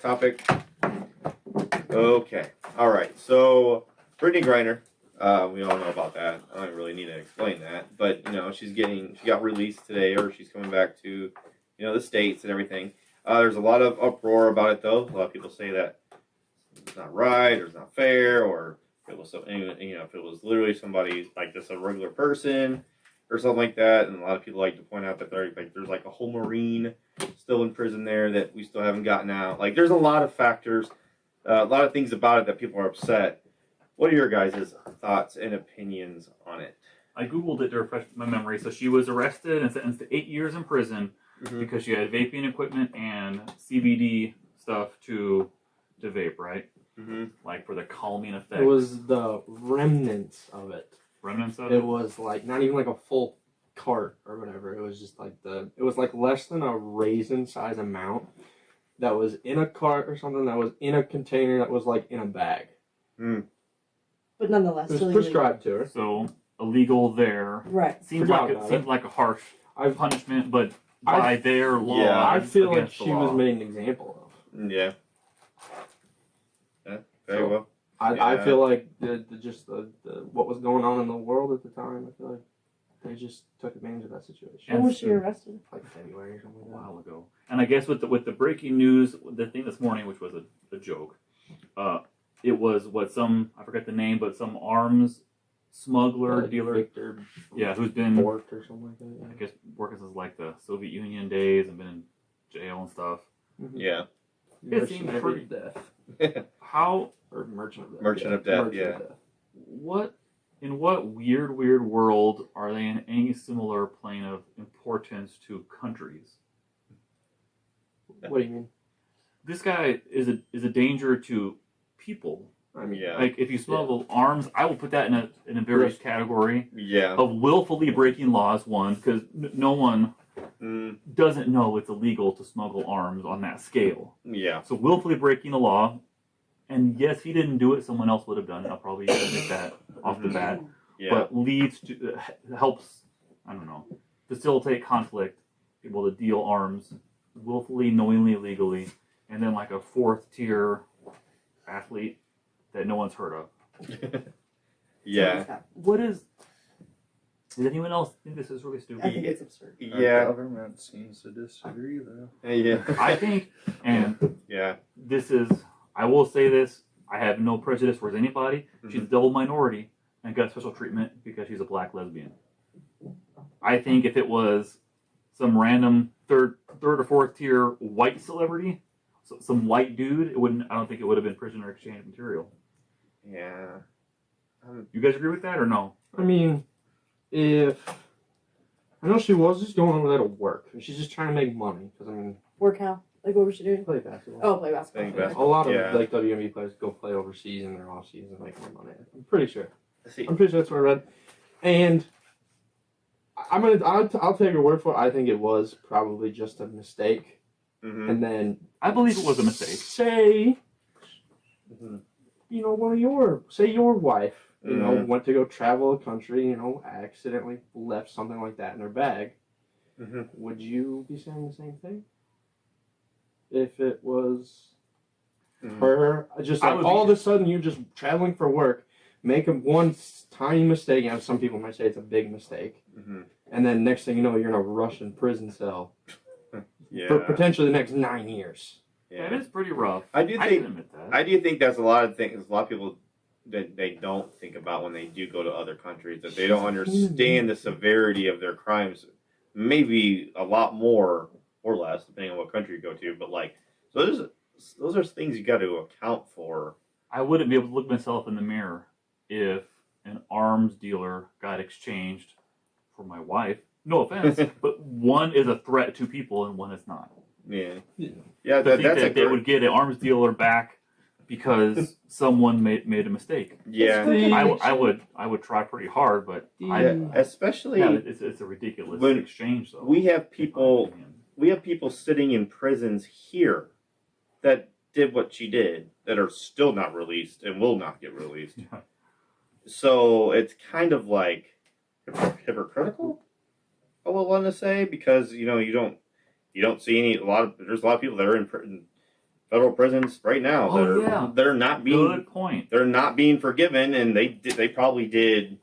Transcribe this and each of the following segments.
topic. Okay. All right. So Brittany Griner, we all know about that. I don't really need to explain that, but she got released today, or she's coming back to, the States and everything. There's a lot of uproar about it, though. A lot of people say that it's not right, or it's not fair, or if it was if it was literally somebody like just a regular person or something like that. And a lot of people like to point out that there's like a whole Marine still in prison there that we still haven't gotten out. Like, there's a lot of factors, a lot of things about it that people are upset. What are your guys' thoughts and opinions on it? I googled it to refresh my memory. So she was arrested and sentenced to 8 years in prison because she had vaping equipment and CBD stuff to vape, right? Like for the calming effect. It was the remnants of it. Remnants of it? It was like not even like a full cart or whatever. It was just like it was like less than a raisin size amount that was in a cart or something that was in a container that was like in a bag. But nonetheless, it was prescribed to her. So illegal there. Right. Seems like a harsh punishment, but by their law. Yeah, I feel like she was made an example of. Yeah. Very well. I feel like the what was going on in the world at the time, I feel like they just took advantage of that situation. When was she arrested? Like February or something like that. A while ago. And I guess with the breaking news, the thing this morning, which was a joke, it was I forget the name, but some arms smuggler, dealer. Victor. Yeah, who's been Bork or something like that. Yeah. I guess working since like the Soviet Union days and been in jail and stuff. Yeah. It seemed pretty death. How or merchant of death. Merchant of Death. Yeah. In what weird world are they in any similar plane of importance to countries? What do you mean? This guy is a danger to people. I mean, yeah. Like if you smuggle arms, I will put that in a various category. Yeah. Of willfully breaking laws. One, because no one doesn't know it's illegal to smuggle arms on that scale. Yeah. So willfully breaking the law, and yes, he didn't do it. Someone else would have done it. I'll probably admit that off the bat. Yeah. But leads to helps. I don't know. Facilitate conflict. Able to deal arms willfully, knowingly, illegally, and then like a fourth tier athlete that no one's heard of. Yeah. What is? Does anyone else think this is really stupid? I think it's absurd. Yeah. Our government seems to disagree, though. Yeah. I think, and yeah. this is. I will say this. I have no prejudice towards anybody. She's a double minority and got special treatment because she's a black lesbian. I think if it was some random third or fourth tier white celebrity, some white dude, it wouldn't. I don't think it would have been prisoner exchange material. Yeah. You guys agree with that or no? I mean, I know she was just going over there to work. She's just trying to make money. Because, I mean... Work how? Like, what was she doing? Play basketball. Oh, play basketball. Basketball. A lot of, like, WNBA players go play overseas in their off-season and make more money. I'm pretty sure. That's what I read. And I'll take her word for it. I think it was probably just a mistake. And then... I believe it was a mistake. Say... your wife... went to go travel a country, accidentally left something like that in her bag. Would you be saying the same thing? If it was her, just like all of a sudden you're just traveling for work, make one tiny mistake, and some people might say it's a big mistake, and then next thing you know, you're in a Russian prison cell for potentially the next 9 years. Yeah, it is pretty rough. I do admit that. I do think that's a lot of things. A lot of people that they don't think about when they do go to other countries, that they don't understand the severity of their crimes. Maybe a lot more or less, depending on what country you go to. But so those are things you got to account for. I wouldn't be able to look myself in the mirror if an arms dealer got exchanged for my wife. No offense, but one is a threat to people and one is not. Yeah. They would get an arms dealer back because someone made a mistake. Yeah, I would try pretty hard, but especially it's a ridiculous exchange. Though we have people sitting in prisons here that did what she did that are still not released and will not get released. So it's kind of like hypocritical, I would want to say, because you don't see there's a lot of people that are in prison federal prisons right now. Oh, yeah. They're not being Good point. they're not being forgiven, and they probably did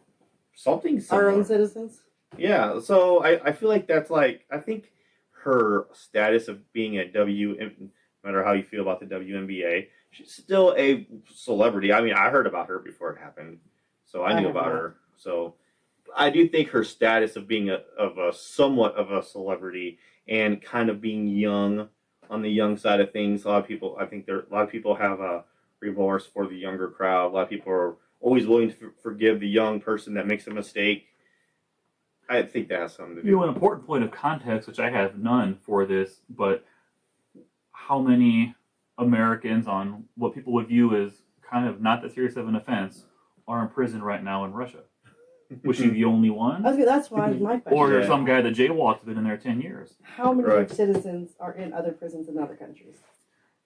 something Our similar. own citizens. Yeah, so I feel like that's like I think her status of being a no matter how you feel about the WNBA, she's still a celebrity. I mean, I heard about her before it happened, so I knew about her. So I do think her status of being a somewhat of a celebrity and kind of being young on the young side of things. A lot of people, I think a lot of people have a remorse for the younger crowd. A lot of people are always willing to forgive the young person that makes a mistake. I think that has something to do. You know, an important point of context, which I have none for this, but how many Americans on what people would view as kind of not that serious of an offense are in prison right now in Russia? Was she the only one? That's why my question. Or Yeah. some guy that jaywalked been in there 10 years? How many Right. citizens are in other prisons in other countries?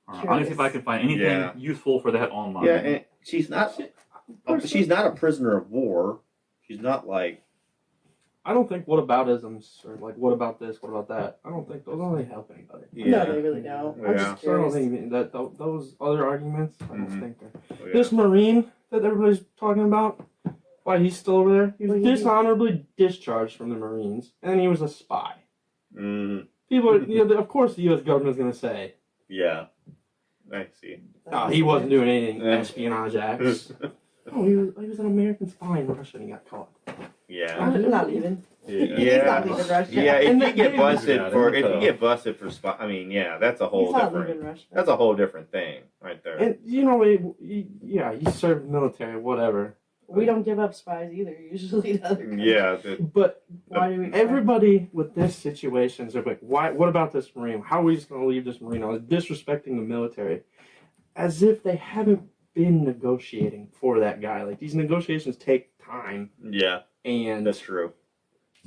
I'm going to see if I can find anything Yeah. useful for that online. Yeah, and she's not a prisoner of war. She's not like I don't think whataboutisms or like what about this, what about that. I don't think those don't really help anybody. No, they really don't. I'm Yeah. just So I don't curious. think that those other arguments. I don't Mhm. think they're. Oh, yeah. This Marine that everybody's talking about, why he's still over there? He was What did he do? dishonorably discharged from the Marines, and he was a spy. Mm, People, are, of course, the U.S. government is going to say, yeah, I see. "Oh, he wasn't doing anything Yeah. espionage acts." Oh, he was an American spy in Russia, and he got caught. Yeah. I'm not even. He's not Yeah. leaving Russia. Yeah, if And you they- get they- busted Yeah, for they- if you get busted for spy, I mean, yeah, that's a whole He's not different. leaving Russia. That's a whole different thing right there. And he served military, whatever. We don't give up spies either. Usually to other countries. Yeah, But Why do we? expect- everybody with this situation is like, why? What about this Marine? How are we just going to leave this Marine on? Disrespecting the military, as if they haven't been negotiating for that guy. Like these negotiations take time, yeah, and that's true.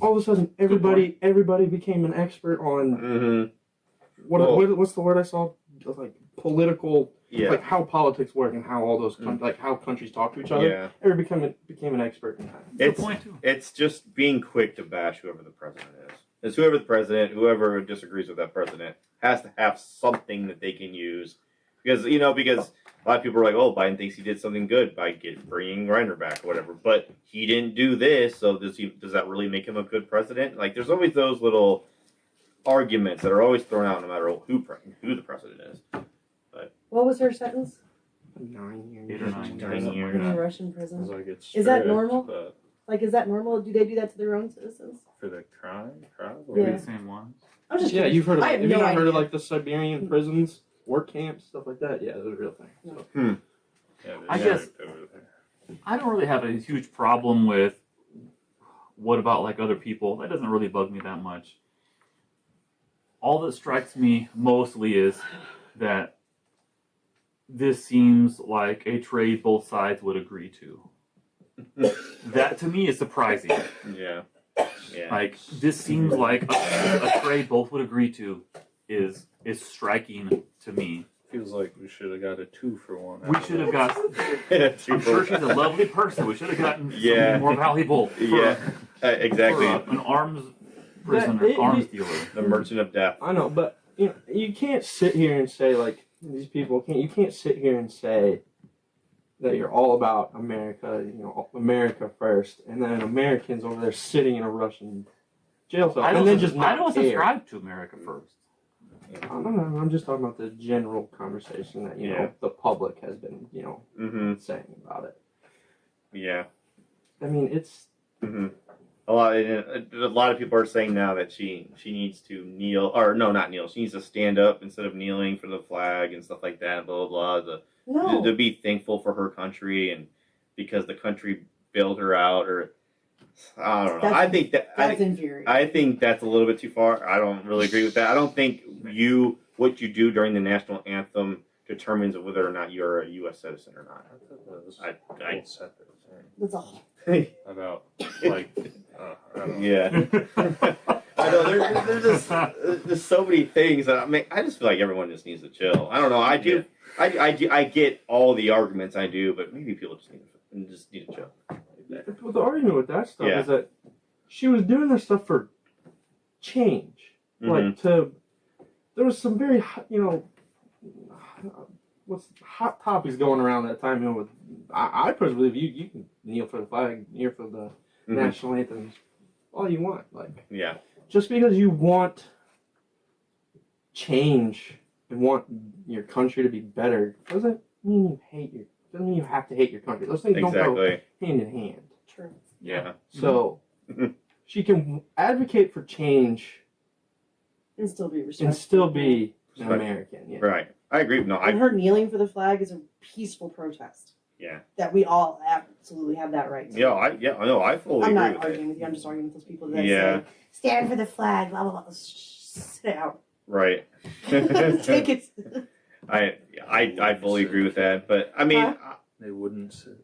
all of a sudden, everybody became an expert on Mm-hmm. what's the word I saw? Like political, Yeah, like how politics work and how all those like how countries talk to each other. yeah. Everybody became an expert in that. Good It's point, too. it's just being quick to bash whoever the president is. It's whoever the president, whoever disagrees with that president, has to have something that they can use. Because a lot of people are like, oh, Biden thinks he did something good by bringing Griner back or whatever, but he didn't do this, so does that really make him a good president? Like, there's always those little arguments that are always thrown out no matter who the president is. What was her sentence? 9 years. 8 or 9 9 years. years. In a Russian prison. Like it's Is that strict, normal? But Like, is that normal? Do they do that to their own citizens? for the crime, probably. Maybe Yeah. the same one. I'm just Yeah, curious. you've heard of I have have you no not heard of idea. like the Siberian prisons, work camps, stuff like that? Yeah, those are real things. Yeah, I they're guess- strict over there. I don't really have a huge problem with what about like other people. That doesn't really bug me that much. All that strikes me mostly is that this seems like a trade both sides would agree to. That to me is surprising. Yeah. Yeah. Like this seems like a trade both would agree to is striking to me. Feels like we should have got a 2-for-1. We should have got. I'm sure she's a lovely person. We should have gotten Yeah. something more valuable. For, Yeah. Exactly. For an arms prisoner, It- arms dealer. The merchant of death. I know, but you can't sit here and say like these people can't. You can't sit here and say that you're all about America. America first, and then Americans over there sitting in a Russian jail cell, I and don't, then just I not don't care. subscribe to America first. I don't know. I'm just talking about the general conversation that Yeah. the public has been Mm-hmm. saying about it. Yeah. I mean, it's Mm-hmm. A lot of people are saying now that she needs to kneel, or no, not kneel. She needs to stand up instead of kneeling for the flag and stuff like that. Blah blah blah. No. To be thankful for her country and because the country bailed her out, or I don't know. That's- I think that That's infuriating. I think that's a little bit too far. I don't really agree with that. I don't think what you do during the national anthem determines whether or not you're a U.S. citizen or not. I thought that was I- a whole separate thing That's all. about like I don't know. Yeah. I know there's just so many things that I just feel like everyone just needs to chill. I don't know. I do. I get all the arguments I do, but maybe people just need to chill. the argument with that stuff Yeah. is that she was doing this stuff for change. Mhm. Like there was some very what's hot topics going around that time? You know, with I personally believe you can kneel for the flag, kneel for the national anthem, all you want. Like, Yeah. just because you want change and want your country to be better doesn't mean you hate your. Doesn't mean you have to hate your country. Those things don't go Exactly. hand in hand. True. Yeah. So she can advocate for change And still be respectful. and still be an Right. American. Yeah. Right. I agree. No, And I. her kneeling for the flag is a peaceful protest. Yeah. That we all absolutely have that right to. Yeah. I know. I fully I'm agree not with arguing with you. I'm just arguing with those people that Yeah. say, stand for the flag, blah, blah, blah. Sit down. it. Right. Take it. I fully agree with that. But I mean, They wouldn't sit.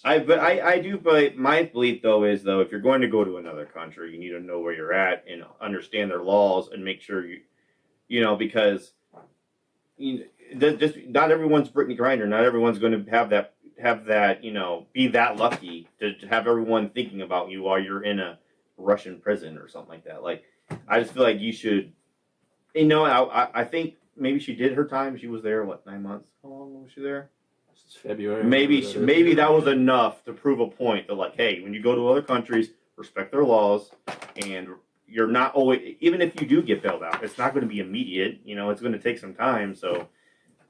I do. But my belief though is if you're going to go to another country, you need to know where you're at and understand their laws and make sure because just not everyone's Brittany Griner. Not everyone's going to have that be that lucky to have everyone thinking about you while you're in a Russian prison or something like that. Like, I just feel like you should, I think maybe she did her time. She was there 9 months? How long was she there? It's February. Maybe that was enough to prove a point that like, hey, when you go to other countries, respect their laws, and you're not always, even if you do get bailed out, it's not going to be immediate. It's going to take some time. So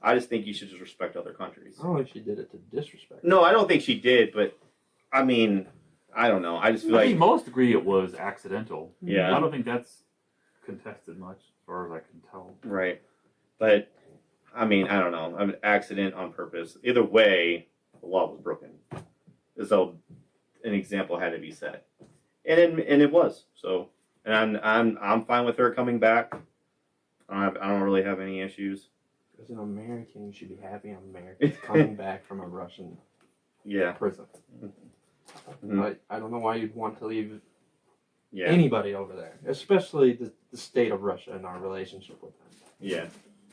I just think you should just respect other countries. I don't think she did it to disrespect. No, I don't think she did, but I mean, I don't know. I just feel I like, think most agree it was accidental. yeah, I don't think that's contested much, as far as I can tell. right. But I mean, I don't know. An accident on purpose. Either way, the law was broken. So an example had to be set, and it was. So, and I'm fine with her coming back. I don't really have any issues. As an American, you should be happy an American's coming back from a Russian Yeah. prison. Mhm. I don't know why you'd want to leave Yeah. anybody over there, especially the state of Russia and our relationship with them. Yeah.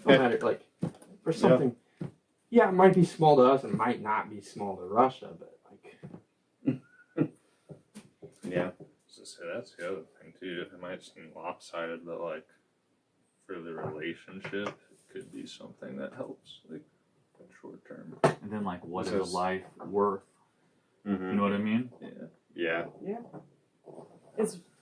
No matter, like, for something, yeah, it might be small to us and it might not be small to Russia, but, like, Yeah. So that's the other thing too. It might seem lopsided, but like for the relationship, it could be something that helps, like in short term. And then, like, what is a life worth? Mm-hmm. You know what I mean? Yeah.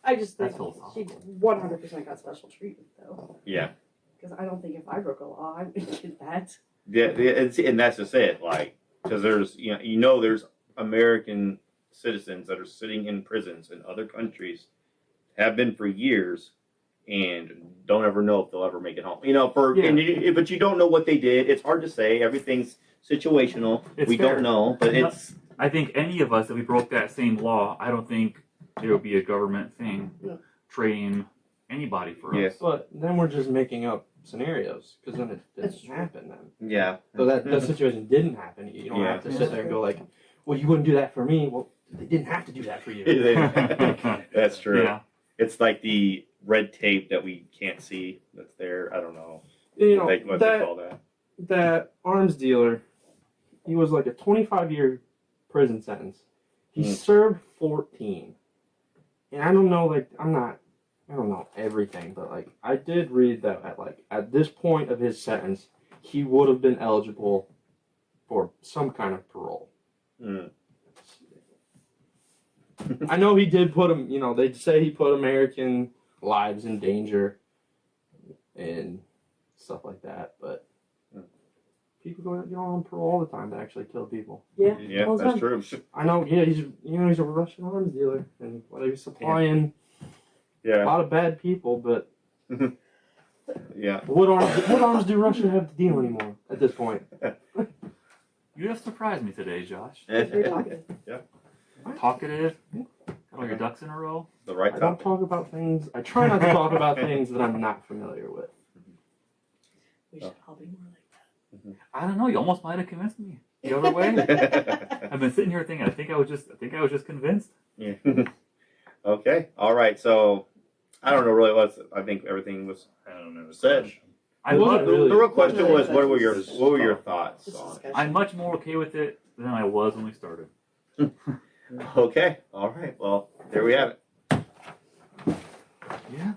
I just think That's philosophical. she 100% got special treatment, though. Yeah. Because I don't think if I broke a law, I would get that. Yeah. And that's just it. Like, because there's there's American citizens that are sitting in prisons in other countries, have been for years, and don't ever know if they'll ever make it home. But you don't know what they did. It's hard to say. Everything's situational. It's We fair. don't know, but No. it's I think any of us, if we broke that same law, I don't think it would be a government thing No. trading anybody for Yeah. us. but then we're just making up scenarios, because then it That's didn't true. happen then. yeah. So that situation didn't happen. You don't have to sit there and go like, well, you wouldn't do that for me. Well, they didn't have to do that for you. That's true. Yeah. It's like the red tape that we can't see that's there. I don't know. You know, What they that, call that. that arms dealer, he was like a 25-year prison sentence. He served 14. And I don't know, like, I don't know everything, but like, I did read that at this point of his sentence, he would have been eligible for some kind of parole. Mm. I know he did put him, they say he put American lives in danger and stuff like that, but people go on parole all the time to actually kill people. Yeah. Yeah, All the that's time. true. I know, yeah, he's a Russian arms dealer, and he's supplying a Yeah. lot of bad people, but Yeah. what arms do Russia have to deal anymore at this point? You have surprised me today, Josh. Very talkative. Talkative. Got all your ducks in a row. The right I don't topic. talk about things, I try not to talk about things that I'm not familiar with. We should all be more like I don't know. You almost might have convinced me the other way. I've been sitting here thinking. I think I was just convinced. Yeah. Okay. All right. So I don't know really what I think everything was I don't know. said. I'm wasn't much, really- The real question Really, was what were your this thoughts this on it? discussion. I'm much more okay with it than I was when we started. Okay. All right. Well, there we have it. Yeah.